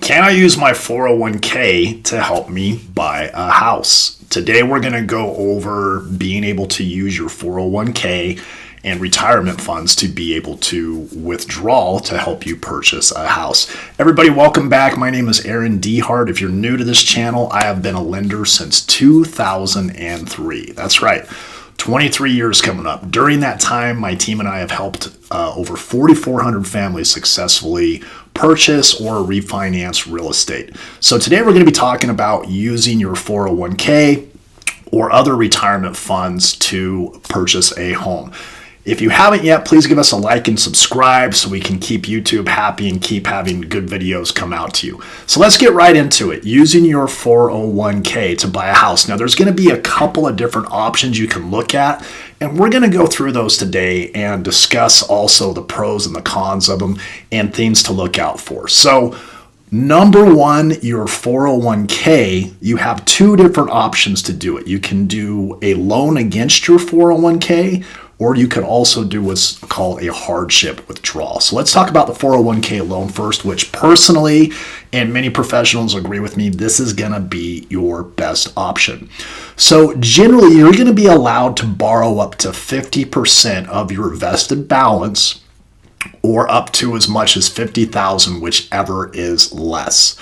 Can I use my 401k to help me buy a house? Today we're going to go over being able to use your 401k and retirement funds to be able to withdraw to help you purchase a house. Everybody, welcome back. My name is Aaron Dehart. If you're new to this channel, I have been a lender since 2003. That's right. 23 years coming up. During that time, my team and I have helped over 4,400 families successfully purchase or refinance real estate. So today we're going to be talking about using your 401k or other retirement funds to purchase a home. If you haven't yet, please give us a like and subscribe so we can keep YouTube happy and keep having good videos come out to you. So let's get right into it. Using your 401k to buy a house. Now, there's going to be a couple of different options you can look at, and we're going to go through those today and discuss also the pros and the cons of them and things to look out for. So, number one, your 401k, you have two different options to do it. You can do a loan against your 401k, or you could also do what's called a hardship withdrawal. So let's talk about the 401k loan first, which personally, and many professionals agree with me, this is going to be your best option. So generally, you're going to be allowed to borrow up to 50% of your vested balance, or up to as much as $50,000, whichever is less.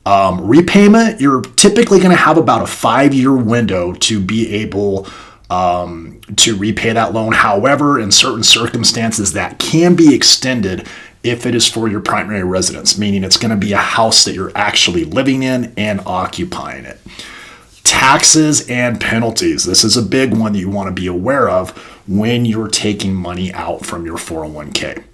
Repayment, you're typically going to have about a 5-year window to be able to repay that loan. However, in certain circumstances, that can be extended if it is for your primary residence, meaning it's going to be a house that you're actually living in and occupying it. Taxes and penalties. This is a big one that you want to be aware of when you're taking money out from your 401k.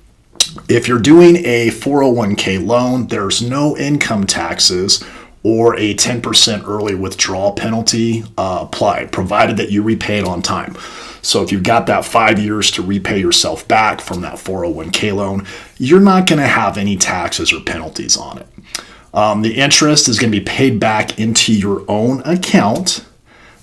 If you're doing a 401k loan, there's no income taxes or a 10% early withdrawal penalty applied, provided that you repay it on time. So if you've got that 5 years to repay yourself back from that 401k loan, you're not going to have any taxes or penalties on it. The interest is going to be paid back into your own account.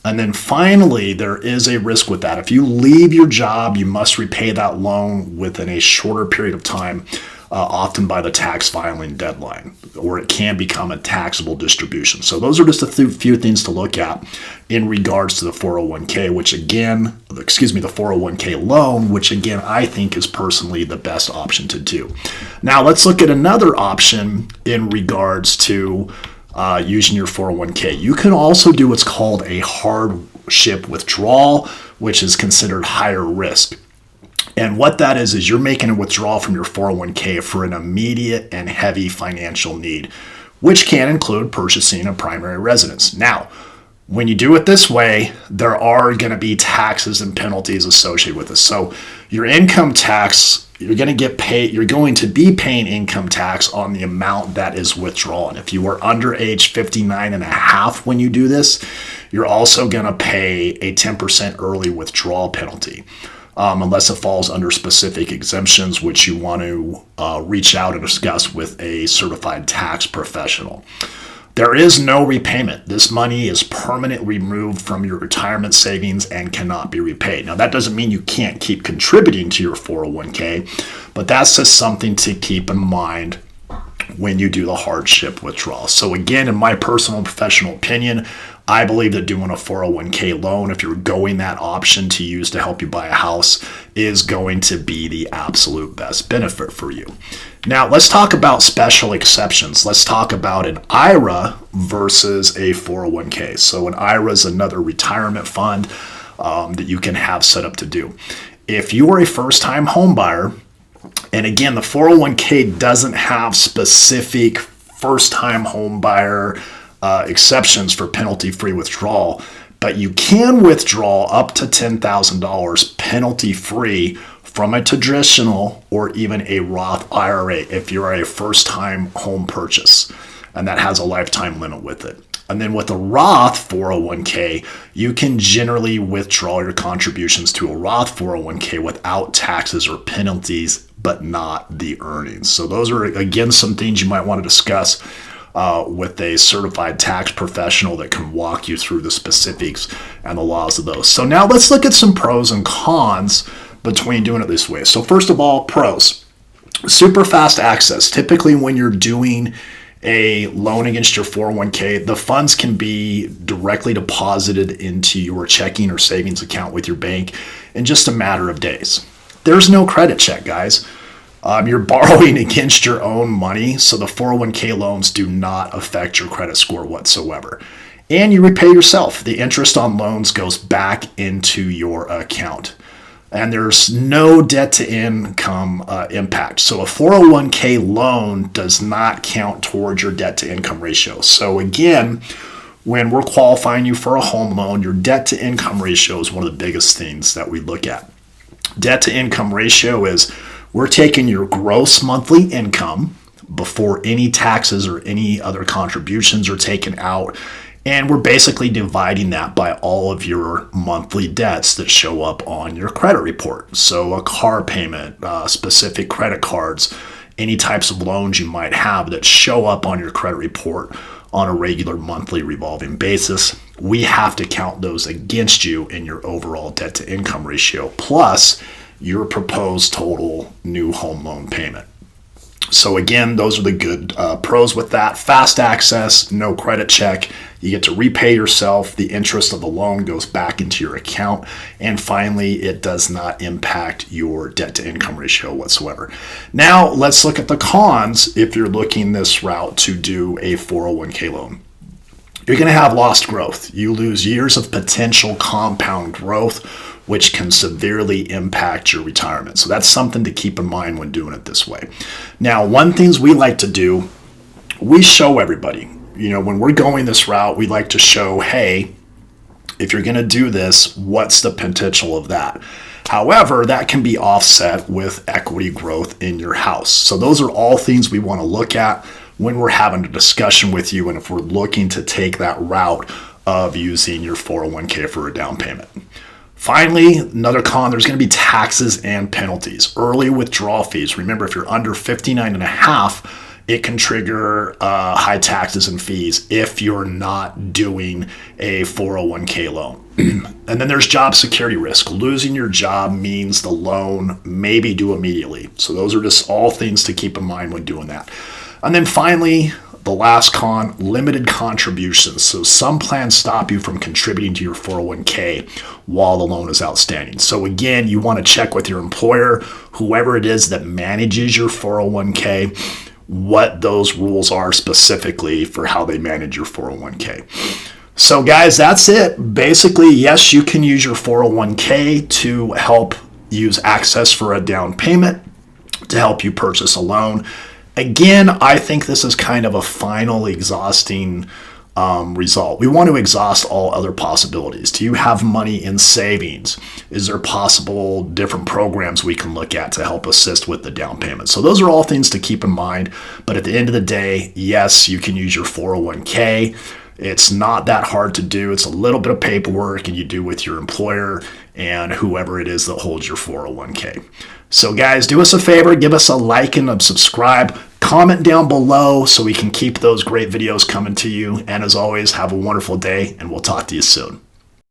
And then finally, there is a risk with that. If you leave your job, you must repay that loan within a shorter period of time, often by the tax filing deadline, or it can become a taxable distribution. So those are just a few things to look at in regards to the 401k, the 401k loan, which again, I think is personally the best option to do. Now let's look at another option in regards to using your 401k. You can also do what's called a hardship withdrawal, which is considered higher risk. And what that is you're making a withdrawal from your 401k for an immediate and heavy financial need, which can include purchasing a primary residence. Now, when you do it this way, there are going to be taxes and penalties associated with this. So your income tax, you're going to be paying income tax on the amount that is withdrawn. If you are under age 59 and a half when you do this, you're also going to pay a 10% early withdrawal penalty. Unless it falls under specific exemptions, which you want to reach out and discuss with a certified tax professional. There is no repayment. This money is permanently removed from your retirement savings and cannot be repaid. Now, that doesn't mean you can't keep contributing to your 401k, but that's just something to keep in mind when you do the hardship withdrawal. So again, in my personal and professional opinion, I believe that doing a 401k loan, if you're going that option to use to help you buy a house, is going to be the absolute best benefit for you. Now, let's talk about special exceptions. Let's talk about an IRA versus a 401k. So an IRA is another retirement fund that you can have set up to do. If you are a first-time home buyer, and again, the 401k doesn't have specific first-time home buyer exceptions for penalty-free withdrawal, but you can withdraw up to $10,000 penalty-free from a traditional or even a Roth IRA if you're a first-time home purchase, and that has a lifetime limit with it. And then with a Roth 401k, you can generally withdraw your contributions to a Roth 401k without taxes or penalties, but not the earnings. So those are, again, some things you might want to discuss with a certified tax professional that can walk you through the specifics and the laws of those. So now let's look at some pros and cons between doing it this way. So first of all, pros. Super fast access. Typically when you're doing a loan against your 401k, the funds can be directly deposited into your checking or savings account with your bank in just a matter of days. There's no credit check, guys. You're borrowing against your own money, so the 401k loans do not affect your credit score whatsoever. And you repay yourself. The interest on loans goes back into your account. And there's no debt to income impact. So a 401k loan does not count towards your debt to income ratio. So again, when we're qualifying you for a home loan, your debt to income ratio is one of the biggest things that we look at. Debt to income ratio is we're taking your gross monthly income before any taxes or any other contributions are taken out. And we're basically dividing that by all of your monthly debts that show up on your credit report. So a car payment, specific credit cards, any types of loans you might have that show up on your credit report on a regular monthly revolving basis. We have to count those against you in your overall debt to income ratio, plus your proposed total new home loan payment. So again, those are the good pros with that. Fast access, no credit check. You get to repay yourself. The interest of the loan goes back into your account. And finally, it does not impact your debt to income ratio whatsoever. Now, let's look at the cons if you're looking this route to do a 401k loan. You're going to have lost growth. You lose years of potential compound growth, which can severely impact your retirement. So that's something to keep in mind when doing it this way. Now, one things we like to do, we show everybody, when we're going this route, we like to show, hey, if you're going to do this, what's the potential of that? However, that can be offset with equity growth in your house. So those are all things we want to look at when we're having a discussion with you and if we're looking to take that route of using your 401k for a down payment. Finally, another con, there's going to be taxes and penalties. Early withdrawal fees. Remember, if you're under 59 and a half, it can trigger high taxes and fees if you're not doing a 401k loan. And then there's job security risk. Losing your job means the loan may be due immediately. So those are just all things to keep in mind when doing that. And then finally, the last con, limited contributions. So some plans stop you from contributing to your 401k while the loan is outstanding. So again, you want to check with your employer, whoever it is that manages your 401k, what those rules are specifically for how they manage your 401k. So guys, that's it. Basically, yes, you can use your 401k to help use access for a down payment, to help you purchase a loan. Again, I think this is kind of a final exhausting result. We want to exhaust all other possibilities. Do you have money in savings? Is there possible different programs we can look at to help assist with the down payment? So those are all things to keep in mind. But at the end of the day, yes, you can use your 401k. It's not that hard to do. It's a little bit of paperwork and you do with your employer and whoever it is that holds your 401k. So guys, do us a favor, give us a like and a subscribe. Comment down below so we can keep those great videos coming to you. And as always, have a wonderful day and we'll talk to you soon.